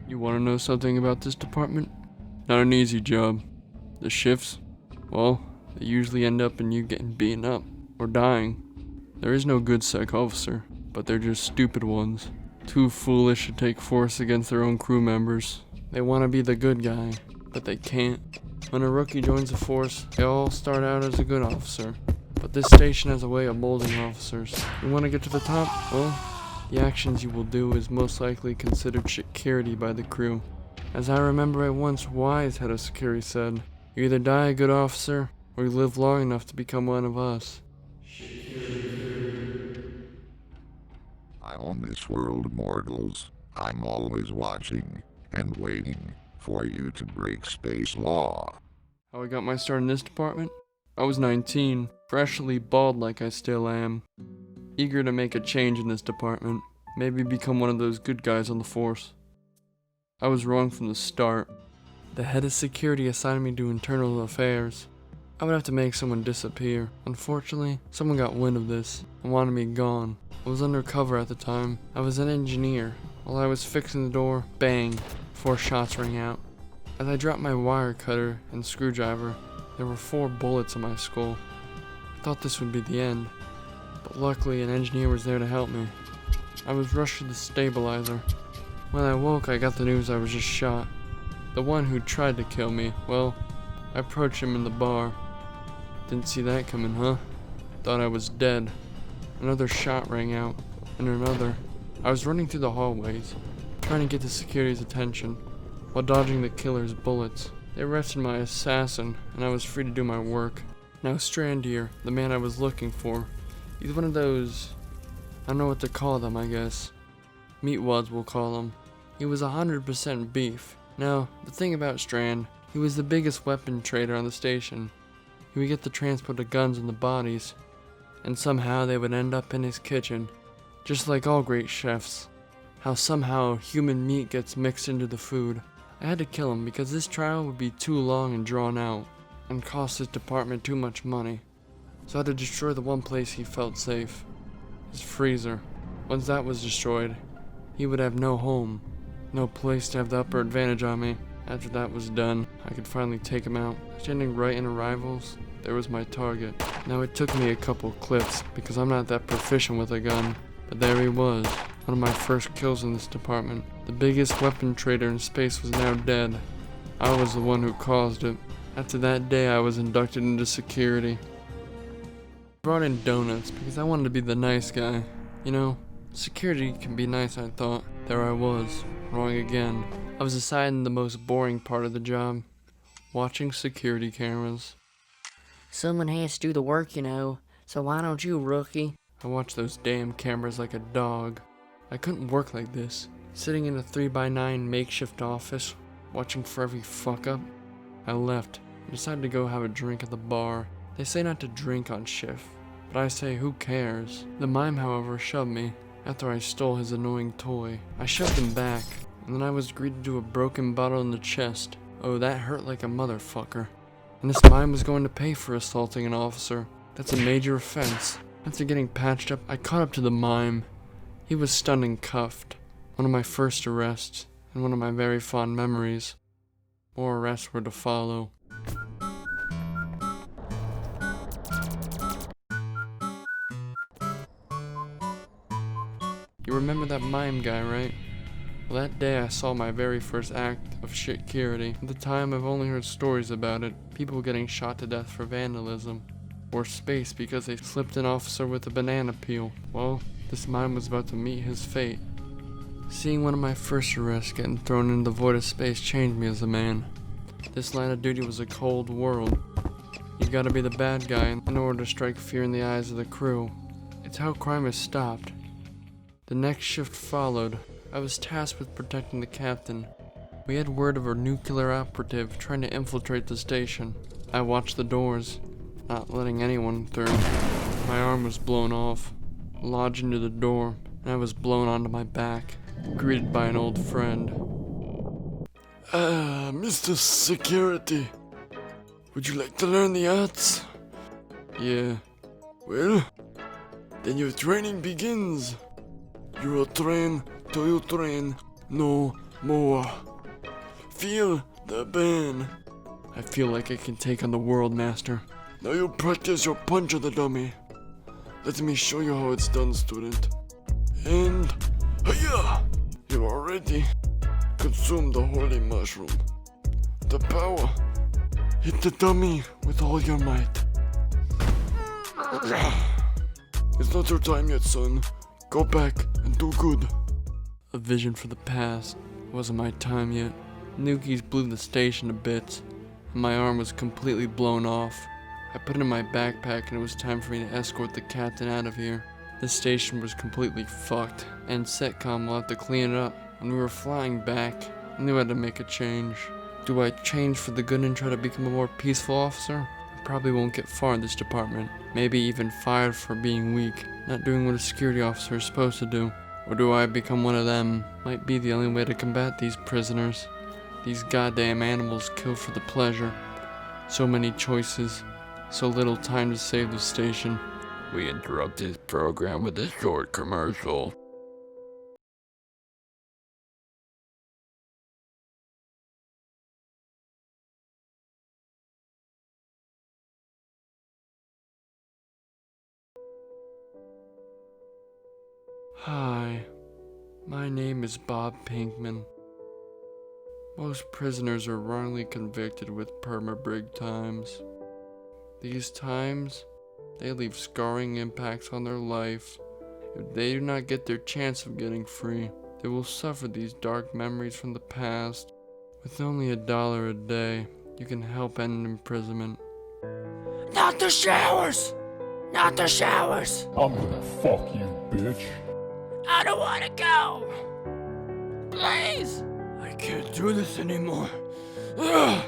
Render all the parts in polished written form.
You want to know something about this department? Not an easy job. The shifts, well, they usually end up in you getting beaten up or dying. There is no good psych officer, but they're just stupid ones. Too foolish to take force against their own crew members. They want to be the good guy, but they can't. When a rookie joins a force, they all start out as a good officer. But this station has a way of molding officers. You want to get to the top? Well, the actions you will do is most likely considered security by the crew. As I remember a once wise head of security said, you either die a good officer, or you live long enough to become one of us. On this world, mortals, I'm always watching and waiting for you to break space law. How I got my start in this department? I was 19, freshly bald like I still am. Eager to make a change in this department, maybe become one of those good guys on the force. I was wrong from the start. The head of security assigned me to internal affairs. I would have to make someone disappear. Unfortunately, someone got wind of this and wanted me gone. I was undercover at the time. I was an engineer. While I was fixing the door, bang, 4 shots rang out. As I dropped my wire cutter and screwdriver, there were 4 bullets in my skull. I thought this would be the end, but luckily an engineer was there to help me. I was rushed to the stabilizer. When I woke, I got the news I was just shot. The one who tried to kill me, well, I approached him in the bar. Didn't see that coming, huh? Thought I was dead. Another shot rang out, and another. I was running through the hallways, trying to get the security's attention, while dodging the killer's bullets. They arrested my assassin, and I was free to do my work. Now Strand here, the man I was looking for, he's one of those, I don't know what to call them, I guess. Meatwads we'll call him. He was 100% beef. Now, the thing about Strand, he was the biggest weapon trader on the station. He would get the transport of guns and the bodies, and somehow they would end up in his kitchen, just like all great chefs. How somehow human meat gets mixed into the food. I had to kill him because this trial would be too long and drawn out, and cost his department too much money. So I had to destroy the one place he felt safe, his freezer. Once that was destroyed, he would have no home, no place to have the upper advantage on me. After that was done, I could finally take him out. Standing right in arrivals, there was my target. Now it took me a couple clips because I'm not that proficient with a gun, but there he was, one of my first kills in this department. The biggest weapon trader in space was now dead. I was the one who caused it. After that day, I was inducted into security. I brought in donuts because I wanted to be the nice guy. You know, security can be nice, I thought. There I was, wrong again. I was assigned the most boring part of the job, watching security cameras. Someone has to do the work, you know, so why don't you, rookie? I watched those damn cameras like a dog. I couldn't work like this, sitting in a 3x9 makeshift office, watching for every fuck up. I left and decided to go have a drink at the bar. They say not to drink on shift, but I say who cares? The mime, however, shoved me after I stole his annoying toy. I shoved him back, and then I was greeted to a broken bottle in the chest. Oh, that hurt like a motherfucker. And this mime was going to pay for assaulting an officer. That's a major offense. After getting patched up, I caught up to the mime. He was stunned and cuffed. One of my first arrests, and one of my very fond memories. More arrests were to follow. You remember that mime guy, right? Well, that day I saw my very first act of security. At the time, I've only heard stories about it. People getting shot to death for vandalism. Or space because they slipped an officer with a banana peel. Well, this mime was about to meet his fate. Seeing one of my first arrests getting thrown into the void of space changed me as a man. This line of duty was a cold world. You gotta be the bad guy in order to strike fear in the eyes of the crew. It's how crime is stopped. The next shift followed. I was tasked with protecting the captain. We had word of a nuclear operative trying to infiltrate the station. I watched the doors, not letting anyone through. My arm was blown off, lodged into the door, and I was blown onto my back, greeted by an old friend. Mr. Security, would you like to learn the arts? Yeah. Well, Then your training begins. You will train till you train. No, More. Feel the burn. I feel like I can take on the world, Master. Now you practice your punch of the dummy. Let me show you how it's done, student. And hiya! You are ready. Consume the holy mushroom. The power. Hit the dummy with all your might. It's not your time yet, son. Go back and do good. A vision for the past. It wasn't my time yet. Nukies blew the station to bits, and my arm was completely blown off. I put it in my backpack and it was time for me to escort the captain out of here. The station was completely fucked, and Setcom will have to clean it up. When we were flying back, I knew I had to make a change. Do I change for the good and try to become a more peaceful officer? I probably won't get far in this department. Maybe even fired for being weak, not doing what a security officer is supposed to do. Or do I become one of them? Might be the only way to combat these prisoners. These goddamn animals kill for the pleasure. So many choices, so little time to save the station. We interrupt this program with a short commercial. Hi, my name is Bob Pinkman. Most prisoners are wrongly convicted with perma-brig times. These times, they leave scarring impacts on their life. If they do not get their chance of getting free, they will suffer these dark memories from the past. With only $1 a day, you can help end imprisonment. Not the showers! Not the showers! I'm gonna fuck you, bitch. I don't want to go! Please! I can't do this anymore. I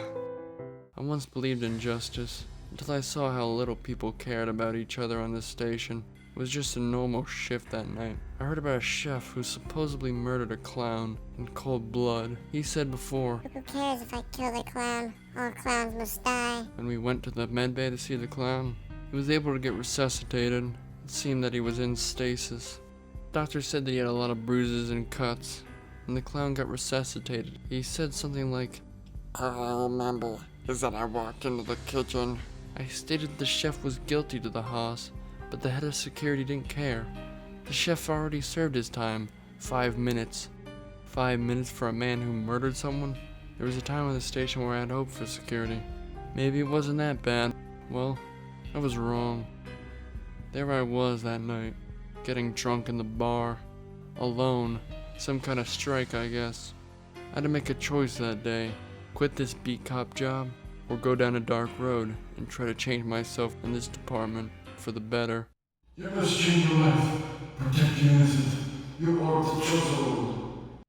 once believed in justice, until I saw how little people cared about each other on this station. It was just a normal shift that night. I heard about a chef who supposedly murdered a clown in cold blood. He said before, Who cares if I kill the clown? All clowns must die. when we went to the med bay to see the clown, he was able to get resuscitated. It seemed that he was in stasis. Doctor said that he had a lot of bruises and cuts. When the clown got resuscitated, he said something like, All I remember is that I walked into the kitchen. I stated the chef was guilty to the hoss, but the head of security didn't care. The chef already served his time. 5 minutes. 5 minutes for a man who murdered someone? There was a time on the station where I had hope for security. Maybe it wasn't that bad. Well, I was wrong. There I was that night, getting drunk in the bar. Alone. Some kind of strike, I guess. I had to make a choice that day. Quit this beat cop job, or go down a dark road and try to change myself in this department for the better. You must change your life. Protect the innocent. You are the chosen one.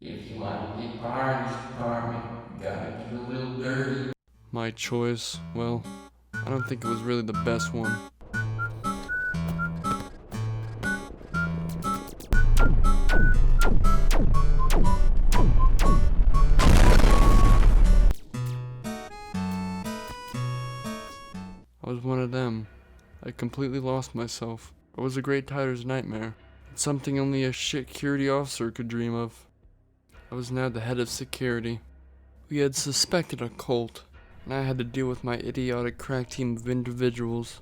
If you want to get far in this department, you gotta get a little dirty. My choice, well, I don't think it was really the best one. I was one of them. I completely lost myself. I was a great tighter's nightmare. It's something only a shit security officer could dream of. I was now the head of security. We had suspected a cult, and I had to deal with my idiotic crack team of individuals.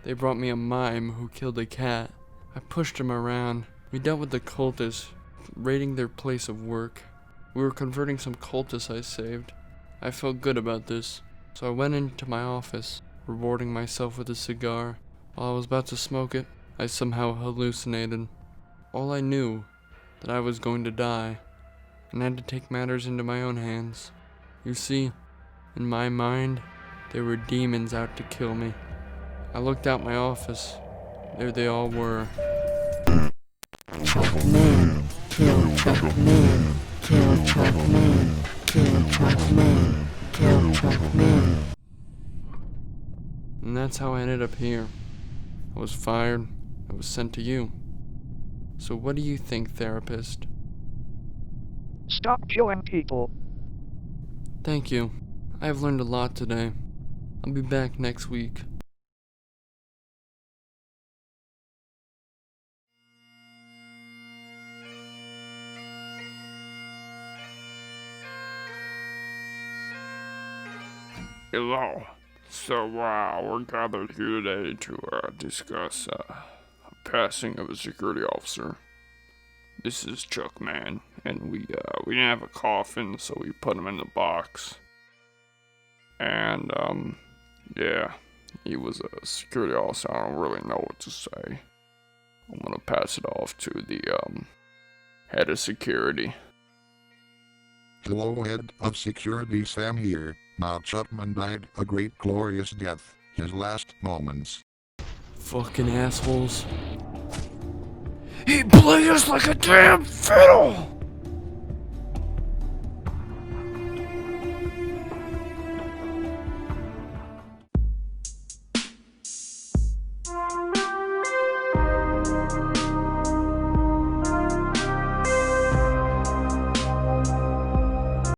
They brought me a mime who killed a cat. I pushed him around. We dealt with the cultists, raiding their place of work. We were converting some cultists I saved. I felt good about this, so I went into my office, rewarding myself with a cigar. While I was about to smoke it, I somehow hallucinated. All I knew, that I was going to die, and I had to take matters into my own hands. You see, in my mind, there were demons out to kill me. I looked out my office. There they all were. Truckman, kill Truckman, kill Truckman, kill Truckman, kill Truckman. And that's how I ended up here. I was fired. I was sent to you. So what do you think, therapist? Stop killing people. Thank you. I have learned a lot today. I'll be back next week. Hello. So, we're gathered here today to discuss a passing of a security officer. This is Chuck, man, and we didn't have a coffin, so we put him in the box. And yeah, he was a security officer. I don't really know what to say. I'm gonna pass it off to the head of security. Hello, head of security, Sam here. Now Chapman died a great glorious death. His last moments. Fucking assholes. He played us like a damn fiddle!